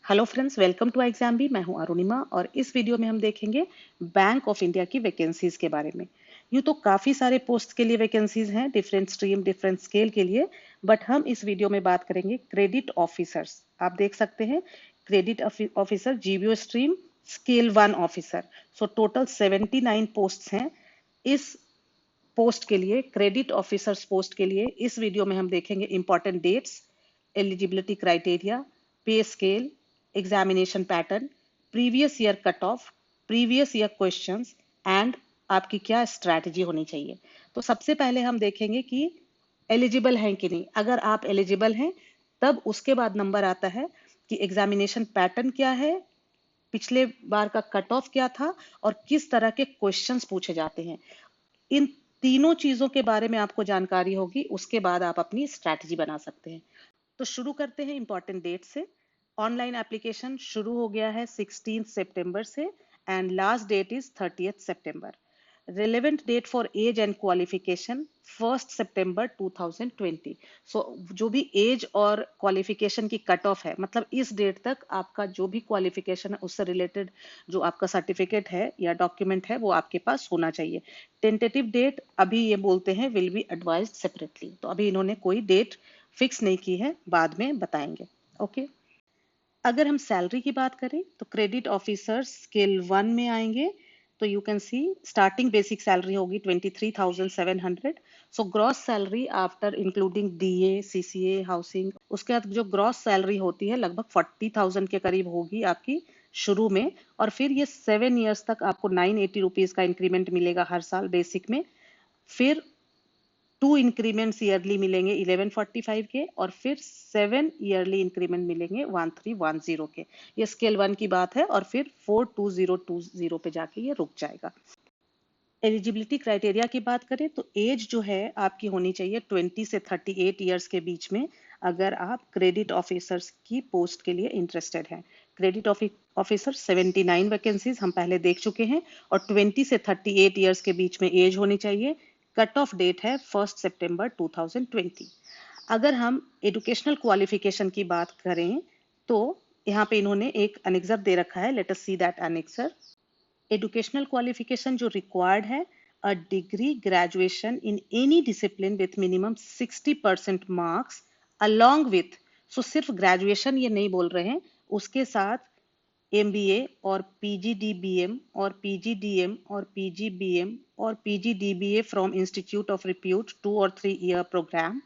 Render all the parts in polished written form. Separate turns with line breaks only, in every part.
Hello friends, welcome to exam भी। मैं हूं अरुणिमा और इस वीडियो में हम देखेंगे बैंक ऑफ इंडिया की वैकेंसीज के बारे में। यूं तो काफी सारे पोस्ट के लिए वैकेंसीज हैं, डिफरेंट स्ट्रीम डिफरेंट स्केल के लिए, बट हम इस वीडियो में बात करेंगे क्रेडिट ऑफिसर्स। आप देख सकते हैं credit officer GBO stream scale 1 officer. So total 79 post हैं इस पोस्ट के लिए, क्रेडिट ऑफिसर्स पोस्ट के लिए। इस वीडियो में हम देखेंगे important dates, eligibility criteria, pay scale, examination pattern, previous year cut off, previous year questions and आपकी क्या स्ट्रैटेजी होनी चाहिए। तो सबसे पहले हम देखेंगे कि एलिजिबल हैं कि नहीं। अगर आप एलिजिबल हैं तब उसके बाद नंबर आता है कि एग्जामिनेशन पैटर्न क्या है, पिछले बार का कट ऑफ क्या था और किस तरह के क्वेश्चंस पूछे जाते हैं। इन तीनों चीजों के बारे में आपको जानकारी होगी, उसके बाद आप अपनी स्ट्रैटेजी बना सकते हैं। तो शुरू करते हैं इंपॉर्टेंट डेट से। ऑनलाइन एप्लीकेशन शुरू हो गया है 16 सितंबर से एंड लास्ट डेट इज 30 सितंबर। Relevant date for age and qualification 1 सितंबर 2020। सो जो भी एज और क्वालिफिकेशन की कट ऑफ है, मतलब इस डेट तक आपका जो भी क्वालिफिकेशन है उससे रिलेटेड जो आपका सर्टिफिकेट है या डॉक्यूमेंट है वो आपके पास होना चाहिए। टेंटेटिव डेट अभी ये बोलते हैं विल बी एडवाइज्ड सेपरेटली, तो अभी इन्होंने कोई डेट फिक्स नहीं की है, बाद में बताएंगे। ओके। अगर हम सैलरी की बात करें तो क्रेडिट ऑफिसर स्केल 1 में आएंगे तो you can see starting basic salary होगी 23,700। So gross salary after including DA CCA housing, उसके बाद जो ग्रॉस सैलरी होती है लगभग 40,000 के करीब होगी आपकी शुरू में। और फिर ये 7 ईयर्स तक आपको 980 रुपीज का इंक्रीमेंट मिलेगा हर साल बेसिक में। फिर 2 इंक्रीमेंट्स ईयरली मिलेंगे 1145 के और फिर 7 ईयरली इंक्रीमेंट मिलेंगे 1310 के। ये स्केल 1 की बात है और फिर 42020 पे जाके ये रुक जाएगा। एलिजिबिलिटी क्राइटेरिया की बात करें तो एज जो है आपकी होनी चाहिए 20 से 38 ईयर्स के बीच में, अगर आप क्रेडिट ऑफिसर्स की पोस्ट के लिए इंटरेस्टेड हैं। क्रेडिट ऑफिसर 79 वैकेंसीज हम पहले देख चुके हैं और 20 से 38 ईयर्स के बीच में एज होनी चाहिए। कट ऑफ डेट है 1 सितंबर 2020। अगर हम एजुकेशनल क्वालिफिकेशन की बात करें तो यहाँ पे इन्होंने एक अनेक्सर दे रखा है, let us see that annexure. Educational qualification जो रिक्वायर्ड है, a degree graduation in any discipline with minimum 60% marks along with, so सिर्फ ग्रेजुएशन ये नहीं बोल रहे हैं, उसके साथ एमबीए और पीजीडीबीएम और पीजीडीएम और पीजीबीएम और PGDBA from institute of repute 2 और 3 ईयर प्रोग्राम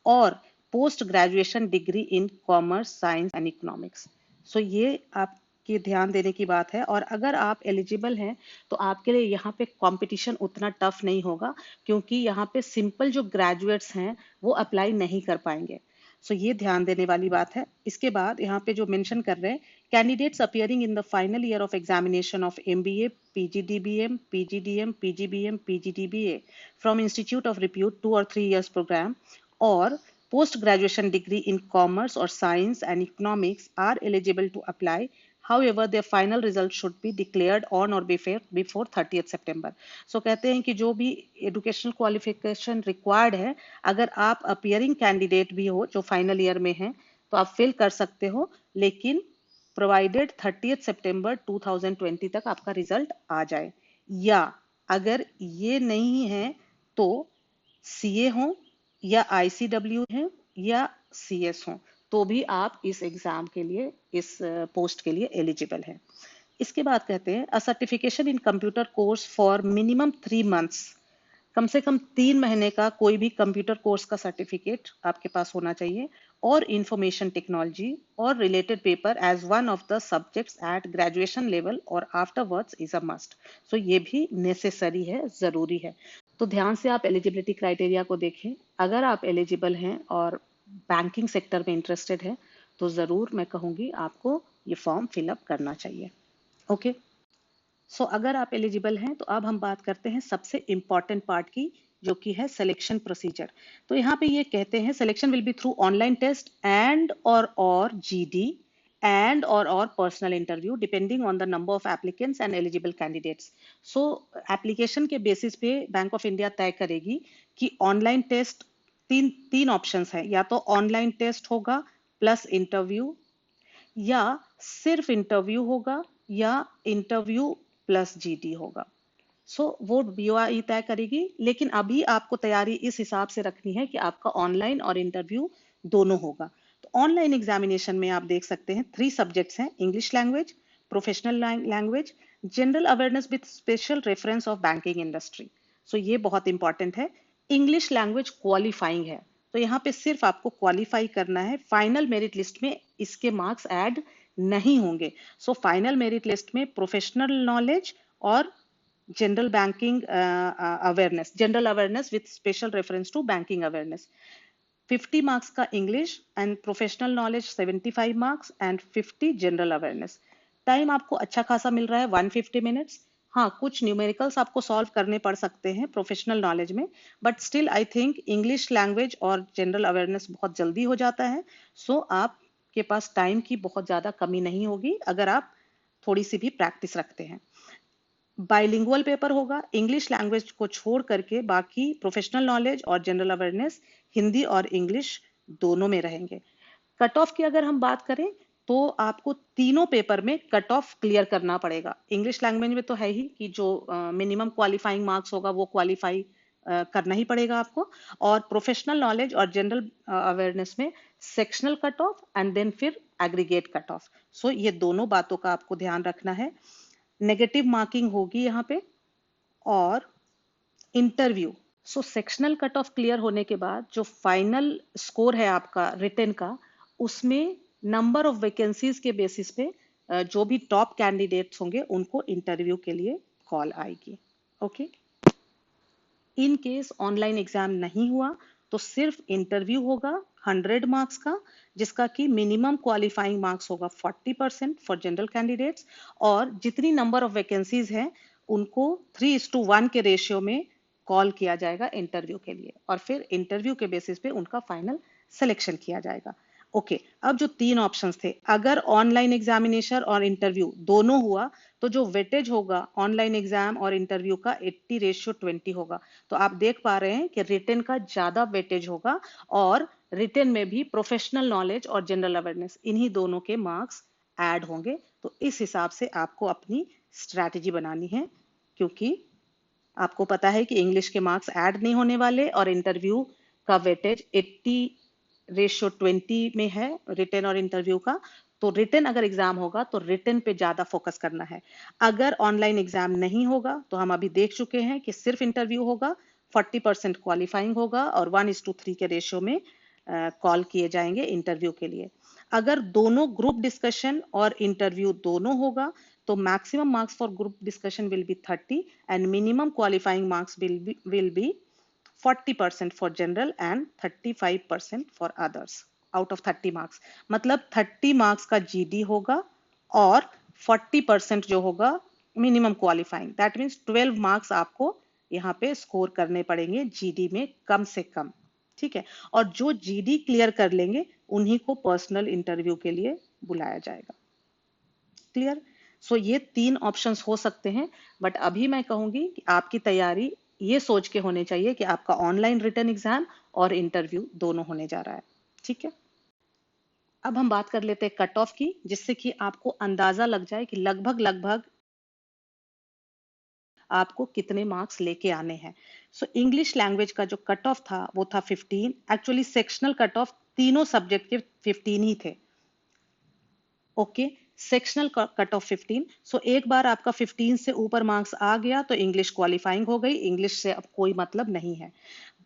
और post graduation degree in commerce science and economics. So ये आपके ध्यान देने की बात है। और अगर आप एलिजिबल हैं तो आपके लिए यहाँ पे कंपटीशन उतना टफ नहीं होगा, क्योंकि यहाँ पे सिंपल जो ग्रेजुएट्स हैं वो अप्लाई नहीं कर पाएंगे। सो ये ध्यान देने वाली बात है। इसके बाद यहाँ पे जो मेंशन कर रहे हैं, candidates appearing in the final year of examination of MBA PGDBM PGDM PGBM PGDBA from institute of repute 2 और 3 ईयर्स प्रोग्राम और post graduation degree in commerce or science and economics are eligible to apply. However, their final result should be declared on or before 30th September. So कहते हैं कि जो भी educational qualification required है, अगर आप appearing candidate भी हो जो final year में है तो आप fill कर सकते हो, लेकिन प्रोवाइडेड 30 सितंबर 2020 तक आपका रिजल्ट आ जाए। या अगर ये नहीं है तो सीए हो या आईसीडब्ल्यू है या सीएस हो तो भी आप इस एग्जाम के लिए, इस पोस्ट के लिए एलिजिबल हैं। इसके बाद कहते हैं a certification in computer course for minimum 3 months, कम से कम 3 महीने का कोई भी कंप्यूटर कोर्स का सर्टिफिकेट आपके पास होना चाहिए, और इंफॉर्मेशन टेक्नोलॉजी और related paper as one of the subjects at graduation level और afterwards is a must. So ये भी नेसेसरी है, जरूरी है। तो ध्यान से आप एलिजिबिलिटी क्राइटेरिया को देखें। अगर आप एलिजिबल हैं और बैंकिंग सेक्टर में इंटरेस्टेड है तो जरूर मैं कहूंगी आपको ये फॉर्म फिलअप करना चाहिए। ओके। सो अगर आप एलिजिबल हैं तो अब हम बात करते हैं सबसे इंपॉर्टेंट पार्ट की, जो कि है सिलेक्शन प्रोसीजर। तो यहाँ पे ये कहते हैं selection will be through online test and और जीडी एंड और personal interview depending on the number of applicants and eligible candidates. So application के बेसिस पे बैंक ऑफ इंडिया तय करेगी कि ऑनलाइन टेस्ट, तीन तीन ऑप्शंस है, या तो ऑनलाइन टेस्ट होगा प्लस इंटरव्यू, या सिर्फ इंटरव्यू होगा या इंटरव्यू प्लस जीडी होगा। वो बीओआई तय करेगी, लेकिन अभी आपको तैयारी इस हिसाब से रखनी है कि आपका ऑनलाइन और इंटरव्यू दोनों होगा। तो ऑनलाइन एग्जामिनेशन में आप देख सकते हैं 3 सब्जेक्ट्स हैं, English language, professional language, general awareness with special reference of banking industry. ये बहुत इंपॉर्टेंट है। इंग्लिश लैंग्वेज क्वालिफाइंग है, तो यहाँ पे सिर्फ आपको क्वालिफाई करना है, फाइनल मेरिट लिस्ट में इसके मार्क्स ऐड नहीं होंगे। फाइनल मेरिट लिस्ट में प्रोफेशनल नॉलेज और general banking awareness, general awareness with special reference to banking awareness, 50 marks का English and professional knowledge 75 marks and 50 general awareness. Time आपको अच्छा खासा मिल रहा है, 150 मिनट्स। हाँ, कुछ न्यूमेरिकल्स आपको सॉल्व करने पड़ सकते हैं प्रोफेशनल नॉलेज में, but still I think English language और जनरल अवेयरनेस बहुत जल्दी हो जाता है। आपके पास टाइम की बहुत ज्यादा कमी नहीं होगी अगर आप थोड़ी सी भी प्रैक्टिस रखते हैं। बाइलिंगुअल पेपर होगा, इंग्लिश लैंग्वेज को छोड़ करके बाकी प्रोफेशनल नॉलेज और जनरल अवेयरनेस हिंदी और इंग्लिश दोनों में रहेंगे। कट ऑफ की अगर हम बात करें तो आपको तीनों पेपर में कट ऑफ क्लियर करना पड़ेगा। इंग्लिश लैंग्वेज में तो है ही कि जो मिनिमम क्वालिफाइंग मार्क्स होगा वो क्वालिफाई करना ही पड़ेगा आपको, और प्रोफेशनल नॉलेज और जनरल अवेयरनेस में sectional cut off and then फिर एग्रीगेट कट ऑफ। ये दोनों बातों का आपको ध्यान रखना है। नेगेटिव मार्किंग होगी यहाँ पे। और interview, sectional cut of clear होने के बाद जो फाइनल स्कोर है आपका रिटन का, उसमें नंबर ऑफ वैकेंसीज के बेसिस पे जो भी टॉप कैंडिडेट्स होंगे उनको इंटरव्यू के लिए कॉल आएगी। Okay, in case online exam नहीं हुआ तो सिर्फ इंटरव्यू होगा 100 मार्क्स का, जिसका कि मिनिमम क्वालिफाइंग मार्क्स होगा 40% फॉर जनरल कैंडिडेट्स, और जितनी नंबर ऑफ वैकेंसीज हैं उनको 3:1 के रेशियो में कॉल किया जाएगा इंटरव्यू के लिए, और फिर इंटरव्यू के बेसिस पे उनका फाइनल सिलेक्शन किया जाएगा। ओके, अब जो 3 ऑप्शंस थे, अगर ऑनलाइन एग्जामिनेशन और इंटरव्यू दोनों हुआ तो जो वेटेज होगा ऑनलाइन एग्जाम और इंटरव्यू का 80:20 होगा। तो आप देख पा रहे हैं कि रिटन का ज्यादा वेटेज होगा, और रिटन में भी प्रोफेशनल नॉलेज और जनरल अवेयरनेस इन्हीं दोनों के मार्क्स ऐड होंगे। तो इस हिसाब से आपको अपनी स्ट्रैटेजी बनानी है, क्योंकि आपको पता है कि इंग्लिश के मार्क्स ऐड नहीं होने वाले और इंटरव्यू का वेटेज 80:20 में है, रिटन और इंटरव्यू का। तो रिटन अगर एग्जाम होगा तो रिटन पे ज्यादा फोकस करना है। अगर ऑनलाइन एग्जाम नहीं होगा तो हम अभी देख चुके हैं कि सिर्फ इंटरव्यू होगा, 40% क्वालिफाइंग होगा और 1:3 के रेशियो में कॉल किए जाएंगे इंटरव्यू के लिए। अगर दोनों ग्रुप डिस्कशन और इंटरव्यू दोनों होगा तो maximum marks for group discussion will be 30 and minimum qualifying marks will be 40% for general and 35% for others out of 30 marks. मतलब 30 मार्क्स का जीडी होगा और 40% जो होगा minimum qualifying, that means 12 marks आपको यहाँ पे स्कोर करने पड़ेंगे जीडी में कम से कम। ठीक है, और जो जीडी क्लियर कर लेंगे उन्हीं को पर्सनल इंटरव्यू के लिए बुलाया जाएगा। क्लियर? ये 3 ऑप्शंस हो सकते हैं, बट अभी मैं कहूंगी कि आपकी तैयारी ये सोच के होने चाहिए कि आपका ऑनलाइन रिटन एग्जाम और इंटरव्यू दोनों होने जा रहा है। ठीक है, अब हम बात कर लेते हैं कट ऑफ की, जिससे कि आपको अंदाजा लग जाए कि लगभग लगभग आपको कितने मार्क्स लेके आने हैं। इंग्लिश लैंग्वेज का जो कट ऑफ था वो था 15। एक्चुअली सेक्शनल कट ऑफ तीनों सब्जेक्ट के 15 ही थे। Okay, sectional cut of 15। एक बार आपका 15 से ऊपर मार्क्स आ गया तो इंग्लिश क्वालिफाइंग हो गई, इंग्लिश से अब कोई मतलब नहीं है।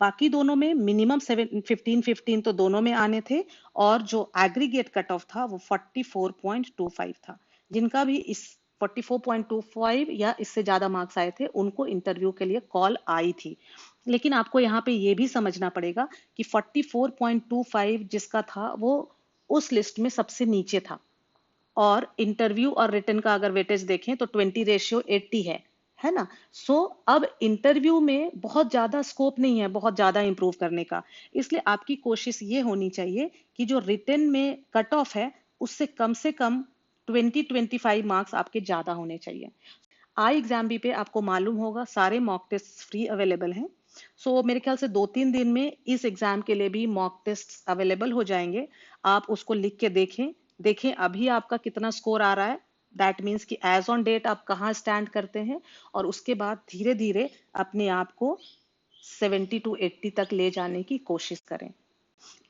बाकी दोनों में मिनिमम 15 तो दोनों में आने थे, और जो एग्रीगेट कट ऑफ था वो 44.25 था। जिनका भी इस 44.25 या इससे ज्यादा मार्क्स आए थे उनको इंटरव्यू के लिए कॉल आई थी। लेकिन आपको यहाँ पे ये भी समझना पड़ेगा कि 44.25 जिसका था वो उस लिस्ट में सबसे नीचे था, और इंटरव्यू और रिटन का अगर वेटेज देखें तो 20:80 है ना। अब इंटरव्यू में बहुत ज्यादा स्कोप नहीं है बहुत ज्यादा इंप्रूव करने का, इसलिए आपकी कोशिश ये होनी चाहिए कि जो रिटन में कट ऑफ है उससे कम 20-25 मार्क्स आपके ज्यादा होने चाहिए। आई एग्जाम भी पे आपको मालूम होगा सारे मॉक टेस्ट फ्री अवेलेबल हैं। मेरे ख्याल से 2-3 दिन में इस एग्जाम के लिए भी मॉक टेस्ट अवेलेबल हो जाएंगे। आप उसको लिख के देखें देखें अभी आपका कितना स्कोर आ रहा है, दैट मीन्स कि एज ऑन डेट आप कहाँ स्टैंड करते हैं, और उसके बाद धीरे धीरे अपने आप को 70 to 80 तक ले जाने की कोशिश करें।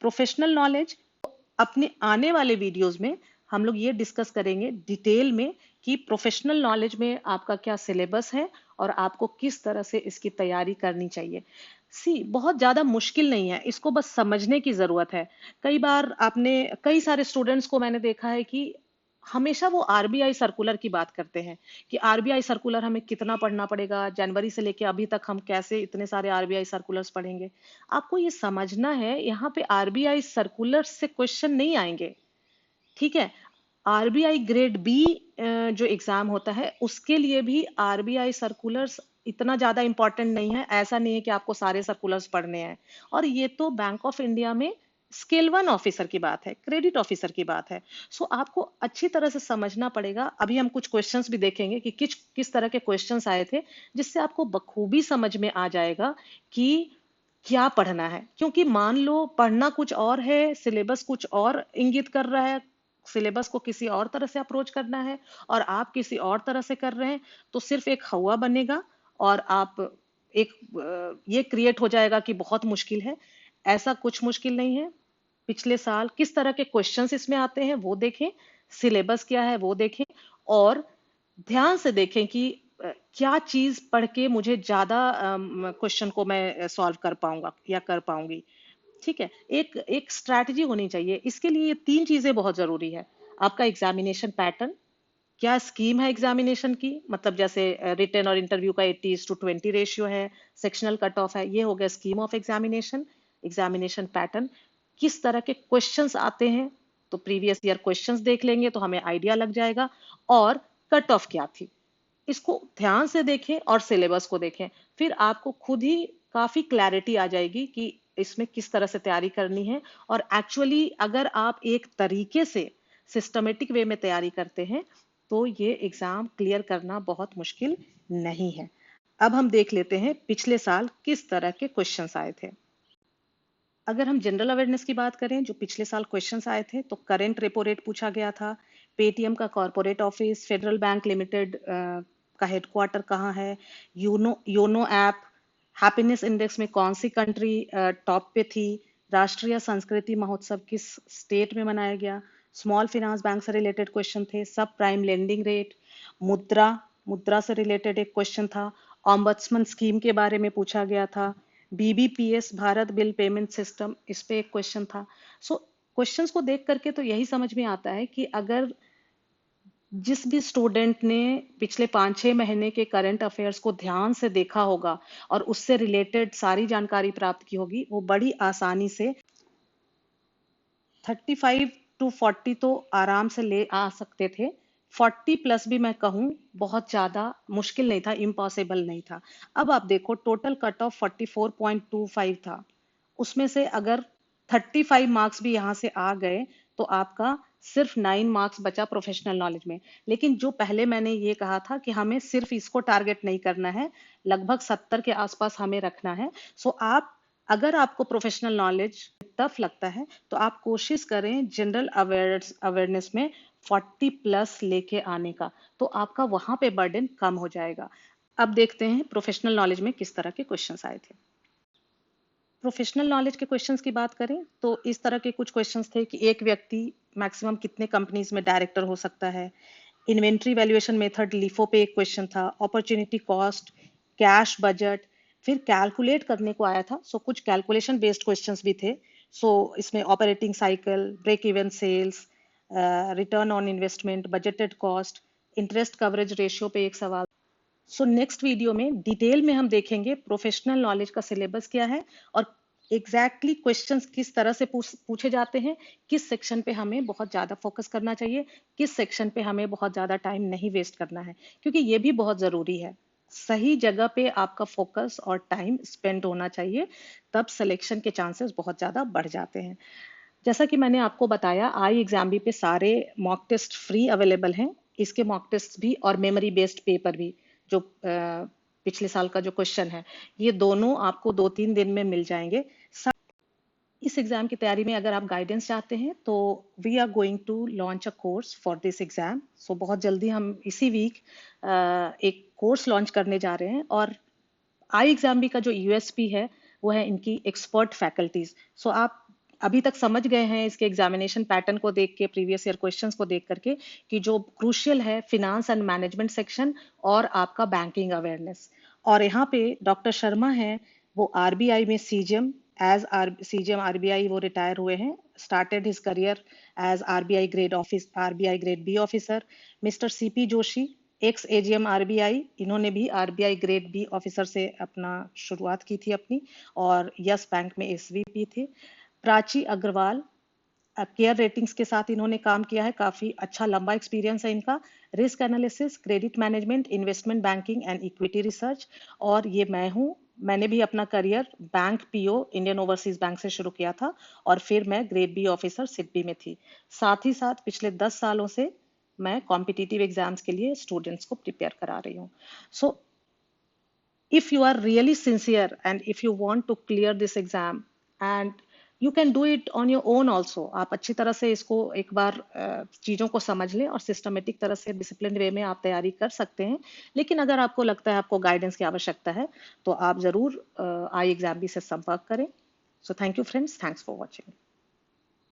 प्रोफेशनल नॉलेज, अपने आने वाले वीडियोस में हम लोग ये डिस्कस करेंगे डिटेल में कि प्रोफेशनल नॉलेज में आपका क्या सिलेबस है और आपको किस तरह से इसकी तैयारी करनी चाहिए। बहुत ज्यादा मुश्किल नहीं है, इसको बस समझने की जरूरत है। कई बार आपने, कई सारे स्टूडेंट्स को मैंने देखा है कि हमेशा वो आरबीआई सर्कुलर की बात करते हैं कि आरबीआई सर्कुलर हमें कितना पढ़ना पड़ेगा, जनवरी से लेके अभी तक हम कैसे इतने सारे आरबीआई सर्कुलर्स पढ़ेंगे। आपको ये समझना है यहाँ पे आरबीआई सर्कुलर से क्वेश्चन नहीं आएंगे, ठीक है। आरबीआई ग्रेड बी जो एग्जाम होता है उसके लिए भी आरबीआई सर्कुलर्स इतना ज्यादा इंपॉर्टेंट नहीं है। ऐसा नहीं है कि आपको सारे सर्कुलर्स पढ़ने हैं। और ये तो बैंक ऑफ इंडिया में स्केल 1 ऑफिसर की बात है, क्रेडिट ऑफिसर की बात है। सो आपको अच्छी तरह से समझना पड़ेगा। अभी हम कुछ क्वेश्चंस भी देखेंगे कि किस तरह के क्वेश्चंस आए थे, जिससे आपको बखूबी समझ में आ जाएगा कि क्या पढ़ना है। क्योंकि मान लो पढ़ना कुछ और है, सिलेबस कुछ और इंगित कर रहा है, सिलेबस को किसी और तरह से अप्रोच करना है और आप किसी और तरह से कर रहे हैं, तो सिर्फ एक हवा बनेगा और आप एक ये क्रिएट हो जाएगा कि बहुत मुश्किल है। ऐसा कुछ मुश्किल नहीं है। पिछले साल किस तरह के क्वेश्चंस इसमें आते हैं वो देखें, सिलेबस क्या है वो देखें, और ध्यान से देखें कि क्या चीज पढ़ के मुझे ज्यादा क्वेश्चन को मैं सॉल्व कर पाऊंगा या कर पाऊंगी। ठीक है, एक एक स्ट्रैटेजी होनी चाहिए। इसके लिए ये 3 चीजें बहुत जरूरी है। आपका एग्जामिनेशन पैटर्न, क्या स्कीम है एग्जामिनेशन की, मतलब जैसे रिटन और इंटरव्यू का 80:20 रेशियो है, सेक्शनल कट ऑफ है, ये हो गया scheme of examination. Examination pattern, किस तरह के क्वेश्चंस आते हैं, तो प्रीवियस ईयर क्वेश्चंस देख लेंगे तो हमें आइडिया लग जाएगा। और कट ऑफ क्या थी, इसको ध्यान से देखें और सिलेबस को देखें। फिर आपको खुद ही काफी क्लैरिटी आ जाएगी कि इसमें किस तरह से तैयारी करनी है। और एक्चुअली अगर आप एक तरीके से सिस्टमेटिक वे में तैयारी करते हैं तो ये एग्जाम क्लियर करना बहुत मुश्किल नहीं है। अब हम देख लेते हैं पिछले साल किस तरह के क्वेश्चंस आए थे। अगर हम जनरल अवेयरनेस की बात करें, जो पिछले साल क्वेश्चंस आए थे, तो करंट रेपो रेट पूछा गया था, पेटीएम का corporate office, federal bank limited का हेडक्वार्टर कहाँ है, YONO YONO app, happiness index में कौन सी कंट्री टॉप पे थी, राष्ट्रीय संस्कृति महोत्सव किस स्टेट में मनाया गया, स्मॉल फाइनेंस बैंक से रिलेटेड क्वेश्चन थे, सब प्राइम लेंडिंग रेट, मुद्रा मुद्रा से रिलेटेड एक क्वेश्चन था, ऑम्बड्समैन स्कीम के बारे में पूछा गया था, BBPS Bharat bill payment system, इस पे एक क्वेश्चन था। सो क्वेश्चंस को देख करके तो यही समझ में आता है कि अगर जिस भी स्टूडेंट ने पिछले 5-6 महीने के करंट अफेयर्स को ध्यान से देखा होगा और उससे रिलेटेड सारी जानकारी प्राप्त की होगी, वो बड़ी आसानी से 35 to 40 तो आराम से ले आ सकते थे। 40 प्लस भी मैं कहूँ बहुत ज्यादा मुश्किल नहीं था, इम्पॉसिबल नहीं था। अब आप देखो टोटल कट ऑफ 44.25 था, उसमें से अगर 35 मार्क्स भी यहाँ से आ गए तो आपका सिर्फ 9 मार्क्स बचा प्रोफेशनल नॉलेज में। लेकिन जो पहले मैंने ये कहा था कि हमें सिर्फ इसको टारगेट नहीं करना है, लगभग 70 के आसपास हमें रखना है। सो आप, अगर आपको प्रोफेशनल नॉलेज टफ लगता है तो आप कोशिश करें जनरल अवेयरनेस में 40 प्लस लेके आने का, तो आपका वहां पे बर्डन कम हो जाएगा। अब देखते हैं प्रोफेशनल नॉलेज में किस तरह के क्वेश्चंस आए थे। प्रोफेशनल नॉलेज के क्वेश्चंस की बात करें तो इस तरह के कुछ क्वेश्चंस थे कि एक व्यक्ति मैक्सिमम कितने कंपनीज में डायरेक्टर हो सकता है, इन्वेंट्री वैल्यूएशन मेथड लीफो पे एक क्वेश्चन था, अपॉर्चुनिटी कॉस्ट, कैश बजट, फिर कैलकुलेट करने को आया था। सो कुछ कैलकुलेशन बेस्ड क्वेश्चंस भी थे। सो इसमें operating cycle, break even sales, return on investment, budgeted cost, interest coverage ratio पे एक सवाल। सो नेक्स्ट वीडियो में डिटेल में हम देखेंगे प्रोफेशनल नॉलेज का सिलेबस क्या है और एग्जैक्टली क्वेश्चंस किस तरह से पूछे जाते हैं, किस सेक्शन पे हमें बहुत ज्यादा फोकस करना चाहिए, किस सेक्शन पे हमें बहुत ज्यादा टाइम नहीं वेस्ट करना है, क्योंकि ये भी बहुत जरूरी है। सही जगह पे आपका फोकस और टाइम स्पेंड होना चाहिए, तब सिलेक्शन के चांसेस बहुत ज्यादा बढ़ जाते हैं। जैसा कि मैंने आपको बताया, आई एग्जाम भी पे सारे मॉक टेस्ट फ्री अवेलेबल हैं। इसके मॉक टेस्ट भी और मेमोरी बेस्ड पेपर भी, जो पिछले साल का जो क्वेश्चन है, ये दोनों आपको 2-3 दिन में मिल जाएंगे। इस एग्जाम की तैयारी में अगर आप गाइडेंस चाहते हैं तो we are going to launch a course for this exam. So बहुत जल्दी हम इसी वीक एक कोर्स लॉन्च करने जा रहे हैं। और आई एग्जाम भी का जो यूएसपी है वो है इनकी एक्सपर्ट फैकल्टीज। सो आप अभी तक समझ गए हैं इसके एग्जामिनेशन पैटर्न को देख के, प्रीवियस ईयर क्वेश्चंस को देख करके, कि जो क्रूशियल है फिनांस एंड मैनेजमेंट सेक्शन और आपका बैंकिंग अवेयरनेस। और यहाँ पे डॉक्टर शर्मा हैं, वो आरबीआई में सीजीएम, एज आर सीजीएम आरबीआई वो रिटायर हुए हैं। Started his career as RBI grade B officer. Mister CP Joshi, ex AGM RBI, इन्होंने भी आरबीआई ग्रेड बी ऑफिसर से अपना शुरुआत की थी अपनी, और यस बैंक में एसवीपी थे। प्राची अग्रवाल, केयर रेटिंग्स के साथ इन्होंने काम किया है, काफी अच्छा लंबा एक्सपीरियंस है इनका। Risk analysis, credit management, investment banking and equity research. और ये मैं हूँ, मैंने भी अपना career bank PO Indian overseas bank से शुरू किया था, और फिर मैं ग्रेड बी ऑफिसर सिडबी में थी। साथ ही साथ पिछले 10 सालों से मैं कॉम्पिटिटिव एग्जाम्स के लिए स्टूडेंट्स को प्रिपेयर करा रही हूँ। सो if you are really sincere and if you want to clear this exam, and you can do it on your own also, आप अच्छी तरह से इसको एक बार चीज़ों को समझ लें और सिस्टमेटिक तरह से डिसिप्लिन वे में आप तैयारी कर सकते हैं। लेकिन अगर आपको लगता है आपको गाइडेंस की आवश्यकता है तो आप ज़रूर आई एग्जाम भी से संपर्क करें। So thank you friends, thanks for watching.